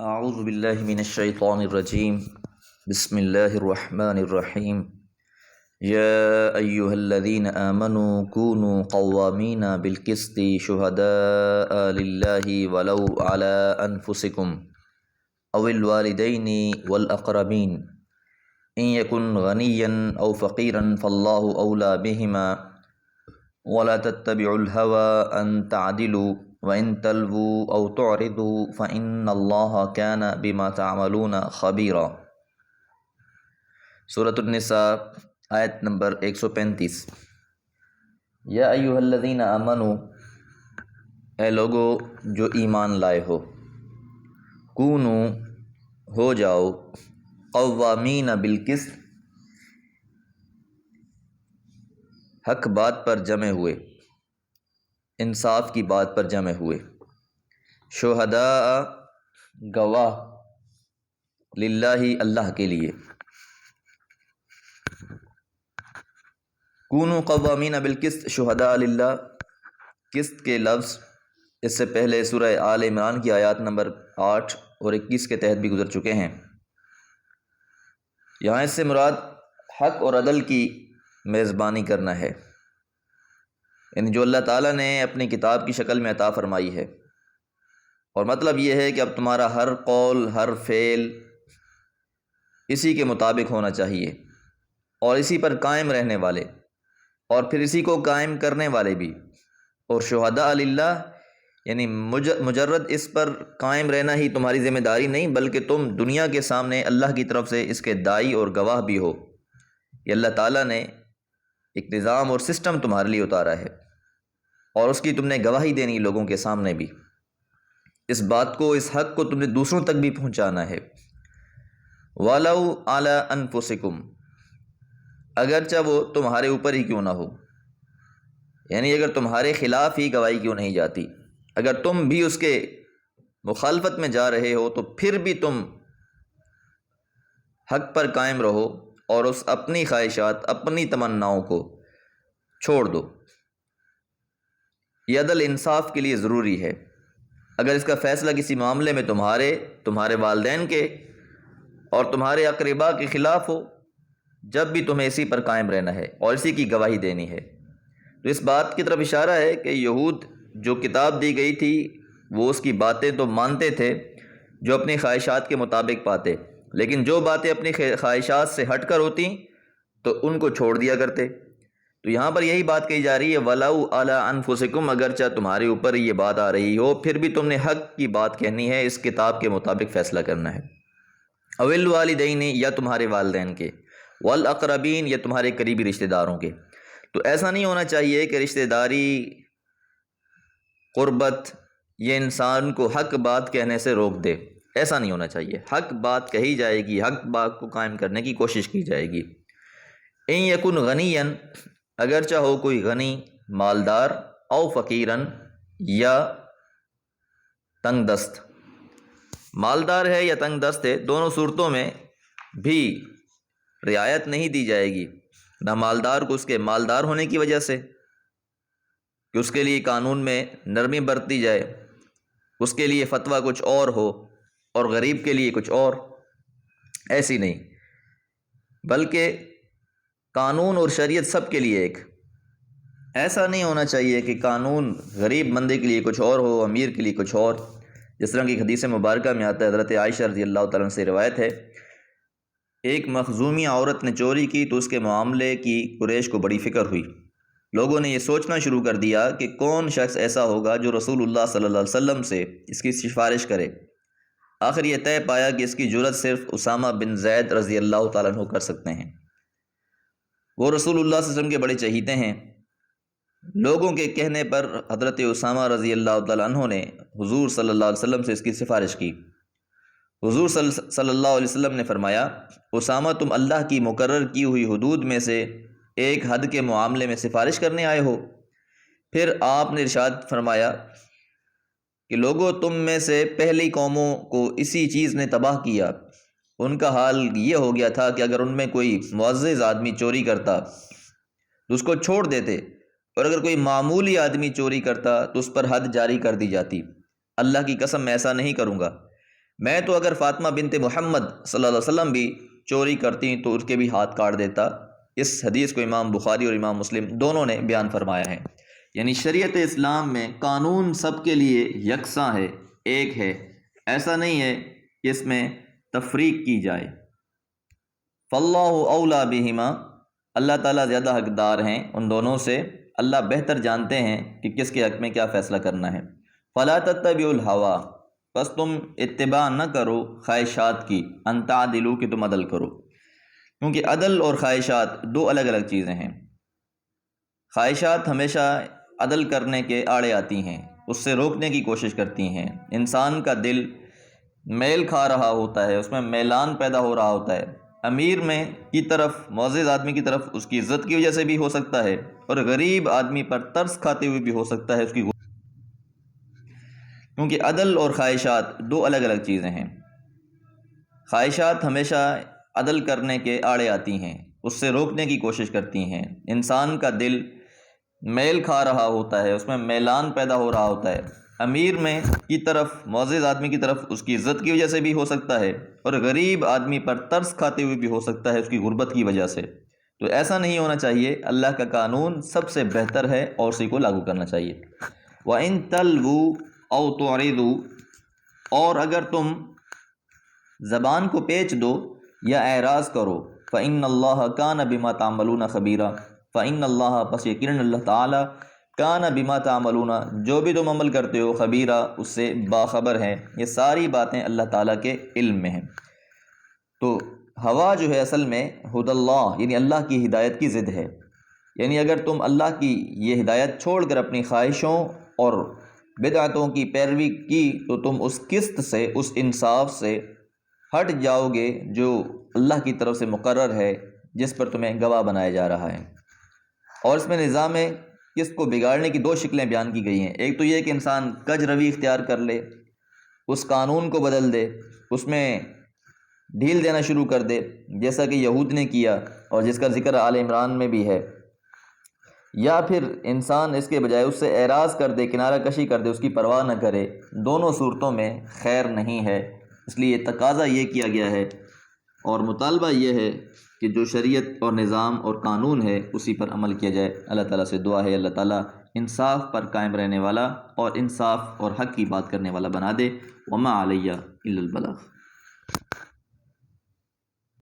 اعوذ باللہ من الشیطان الرجیم بسم اللہ الرحمن الرحیم یا ایہا الذین آمنوا کونوا قوامین بالقسط شہداء للہ ولو علی انفسکم او الوالدین والاقربین ان یکن غنیا او فقیرا فاللہ اولی بہما ولا تتبعوا الهوى ان تعدلوا وَإِن تَلْوُوا أَوْ تُعْرِضُوا فَإِنَّ اللَّهَ كَانَ بِمَا تَعْمَلُونَ خَبِيرًا۔ سورۃ النساء آیت نمبر 135۔ یا ایھا الذین آمنوا، اے لوگو جو ایمان لائے ہو، کونو ہو جاؤ، قوامین بالقسط حق بات پر جمے ہوئے، انصاف کی بات پر جمع ہوئے، شہداء گواہ، للہ اللہ کے لیے، کونوا قوامین بالقسط شہداء للہ۔ قسط کے لفظ اس سے پہلے سورہ آل عمران کی آیات نمبر 8 اور 21 کے تحت بھی گزر چکے ہیں۔ یہاں اس سے مراد حق اور عدل کی میزبانی کرنا ہے، یعنی جو اللہ تعالیٰ نے اپنی کتاب کی شکل میں عطا فرمائی ہے، اور مطلب یہ ہے کہ اب تمہارا ہر قول ہر فعل اسی کے مطابق ہونا چاہیے، اور اسی پر قائم رہنے والے، اور پھر اسی کو قائم کرنے والے بھی۔ اور شہداء للہ یعنی مجرد اس پر قائم رہنا ہی تمہاری ذمہ داری نہیں، بلکہ تم دنیا کے سامنے اللہ کی طرف سے اس کے داعی اور گواہ بھی ہو۔ یہ اللہ تعالیٰ نے ایک نظام اور سسٹم تمہارے لیے اتارا ہے، اور اس کی تم نے گواہی دینی لوگوں کے سامنے بھی۔ اس بات کو، اس حق کو تم نے دوسروں تک بھی پہنچانا ہے۔ وَلَوْ عَلَىٰ أَنفُسِكُمْ، اگرچہ وہ تمہارے اوپر ہی کیوں نہ ہو، یعنی اگر تمہارے خلاف ہی گواہی کیوں نہیں جاتی، اگر تم بھی اس کے مخالفت میں جا رہے ہو تو پھر بھی تم حق پر قائم رہو، اور اس اپنی خواہشات، اپنی تمناؤں کو چھوڑ دو۔ یہ عدل انصاف کے لیے ضروری ہے۔ اگر اس کا فیصلہ کسی معاملے میں تمہارے والدین کے اور تمہارے اقرباء کے خلاف ہو، جب بھی تمہیں اسی پر قائم رہنا ہے اور اسی کی گواہی دینی ہے۔ تو اس بات کی طرف اشارہ ہے کہ یہود جو کتاب دی گئی تھی وہ اس کی باتیں تو مانتے تھے جو اپنی خواہشات کے مطابق پاتے، لیکن جو باتیں اپنی خواہشات سے ہٹ کر ہوتی تو ان کو چھوڑ دیا کرتے۔ تو یہاں پر یہی بات کہی جا رہی ہے، وَلَوْ عَلَىٰ أَنفُسِكُمْ، اگرچہ تمہارے اوپر یہ بات آ رہی ہو، پھر بھی تم نے حق کی بات کہنی ہے، اس کتاب کے مطابق فیصلہ کرنا ہے۔ اَوِ الْوَالِدَيْنِ، یا تمہارے والدین کے، وَالْأَقْرَبِينَ، یا تمہارے قریبی رشتہ داروں کے۔ تو ایسا نہیں ہونا چاہیے کہ رشتہ داری، قربت یہ انسان کو حق بات کہنے سے روک دے، ایسا نہیں ہونا چاہیے۔ حق بات کہی جائے گی، حق بات کو قائم کرنے کی کوشش کی جائے گی۔ ان یکن غنیا، اگرچہ ہو کوئی غنی، مالدار، او فقیرن، یا تنگ دست۔ مالدار ہے یا تنگ دست ہے، دونوں صورتوں میں بھی رعایت نہیں دی جائے گی۔ نہ مالدار کو اس کے مالدار ہونے کی وجہ سے کہ اس کے لیے قانون میں نرمی برتی جائے، اس کے لیے فتویٰ کچھ اور ہو اور غریب کے لیے کچھ اور، ایسی نہیں، بلکہ قانون اور شریعت سب کے لیے ایک۔ ایسا نہیں ہونا چاہیے کہ قانون غریب بندے کے لیے کچھ اور ہو، امیر کے لیے کچھ اور۔ جس طرح کی حدیث مبارکہ میں آتا ہے، حضرت عائشہ رضی اللہ تعالیٰ عنہ سے روایت ہے، ایک مخزومی عورت نے چوری کی تو اس کے معاملے کی قریش کو بڑی فکر ہوئی۔ لوگوں نے یہ سوچنا شروع کر دیا کہ کون شخص ایسا ہوگا جو رسول اللہ صلی اللہ علیہ وسلم سے اس کی سفارش کرے۔ آخر یہ طے پایا کہ اس کی جرأت صرف اسامہ بن زید رضی اللہ تعالیٰ عنہ کر سکتے ہیں۔ وہ رسول اللہ صلی اللہ علیہ وسلم کے بڑے چہیتے ہیں۔ لوگوں کے کہنے پر حضرت اسامہ رضی اللہ تعالیٰ عنہ نے حضور صلی اللہ علیہ وسلم سے اس کی سفارش کی۔ حضور صلی اللہ علیہ وسلم نے فرمایا، اسامہ تم اللہ کی مقرر کی ہوئی حدود میں سے ایک حد کے معاملے میں سفارش کرنے آئے ہو؟ پھر آپ نے ارشاد فرمایا کہ لوگوں تم میں سے پہلی قوموں کو اسی چیز نے تباہ کیا۔ ان کا حال یہ ہو گیا تھا کہ اگر ان میں کوئی معزز آدمی چوری کرتا تو اس کو چھوڑ دیتے، اور اگر کوئی معمولی آدمی چوری کرتا تو اس پر حد جاری کر دی جاتی۔ اللہ کی قسم میں ایسا نہیں کروں گا میں تو اگر فاطمہ بنت محمد صلی اللہ علیہ وسلم بھی چوری کرتی تو اس کے بھی ہاتھ کاٹ دیتا۔ اس حدیث کو امام بخاری اور امام مسلم دونوں نے بیان فرمایا ہے۔ یعنی شریعت اسلام میں قانون سب کے لیے یکساں ہے، ایک ہے، ایسا نہیں ہے کہ اس میں تفریق کی جائے۔ فاللہ اولا بہما، اللہ تعالیٰ زیادہ حقدار ہیں ان دونوں سے، اللہ بہتر جانتے ہیں کہ کس کے حق میں کیا فیصلہ کرنا ہے۔ فلا تتبعوا الہوا، بس تم اتباع نہ کرو خواہشات کی، ان تعدلوا کہ تم عدل کرو، کیونکہ عدل اور خواہشات دو الگ الگ چیزیں ہیں۔ خواہشات ہمیشہ عدل کرنے کے آڑے آتی ہیں، اس سے روکنے کی کوشش کرتی ہیں۔ انسان کا دل میل کھا رہا ہوتا ہے، اس میں میلان پیدا ہو رہا ہوتا ہے، امیر میں کی طرف، معزز آدمی کی طرف اس کی عزت کی وجہ سے بھی ہو سکتا ہے، اور غریب آدمی پر ترس کھاتے ہوئے بھی ہو سکتا ہے اس کی، کیونکہ عدل اور خواہشات دو الگ الگ چیزیں ہیں۔ خواہشات ہمیشہ عدل کرنے کے آڑے آتی ہیں، اس سے روکنے کی کوشش کرتی ہیں۔ انسان کا دل میل کھا رہا ہوتا ہے، اس میں میلان پیدا ہو رہا ہوتا ہے، امیر میں کی طرف، معزز آدمی کی طرف اس کی عزت کی وجہ سے بھی ہو سکتا ہے، اور غریب آدمی پر ترس کھاتے ہوئے بھی ہو سکتا ہے اس کی غربت کی وجہ سے۔ تو ایسا نہیں ہونا چاہیے، اللہ کا قانون سب سے بہتر ہے اور اسی کو لاگو کرنا چاہیے۔ وَإِن تَلْوُوا أَوْ تُعْرِضُوا، اور اگر تم زبان کو پیچ دو یا اعراض کرو، فَإِنَّ اللَّهَ كَانَ بِمَا تَعْمَلُونَ خَبِيرًا، فَإِنَّ اللَّهَ، پس یقیناً اللہ تعالیٰ، کان بما تعملون، جو بھی تم عمل کرتے ہو، خبیرہ، اس سے باخبر ہے۔ یہ ساری باتیں اللہ تعالیٰ کے علم میں ہیں۔ تو ہوا جو ہے اصل میں ہد اللہ، یعنی اللہ کی ہدایت کی ضد ہے۔ یعنی اگر تم اللہ کی یہ ہدایت چھوڑ کر اپنی خواہشوں اور بدعتوں کی پیروی کی تو تم اس قسط سے، اس انصاف سے ہٹ جاؤ گے جو اللہ کی طرف سے مقرر ہے، جس پر تمہیں گواہ بنایا جا رہا ہے۔ اور اس میں نظام قسط کو بگاڑنے کی دو شکلیں بیان کی گئی ہیں۔ ایک تو یہ کہ انسان کج روی اختیار کر لے، اس قانون کو بدل دے، اس میں ڈھیل دینا شروع کر دے، جیسا کہ یہود نے کیا اور جس کا ذکر آل عمران میں بھی ہے، یا پھر انسان اس کے بجائے اس سے اعراض کر دے، کنارہ کشی کر دے، اس کی پرواہ نہ کرے۔ دونوں صورتوں میں خیر نہیں ہے، اس لیے تقاضا یہ کیا گیا ہے اور مطالبہ یہ ہے کہ جو شریعت اور نظام اور قانون ہے اسی پر عمل کیا جائے۔ اللہ تعالیٰ سے دعا ہے اللہ تعالیٰ انصاف پر قائم رہنے والا اور انصاف اور حق کی بات کرنے والا بنا دے۔ وما علیہ الا البلاغ۔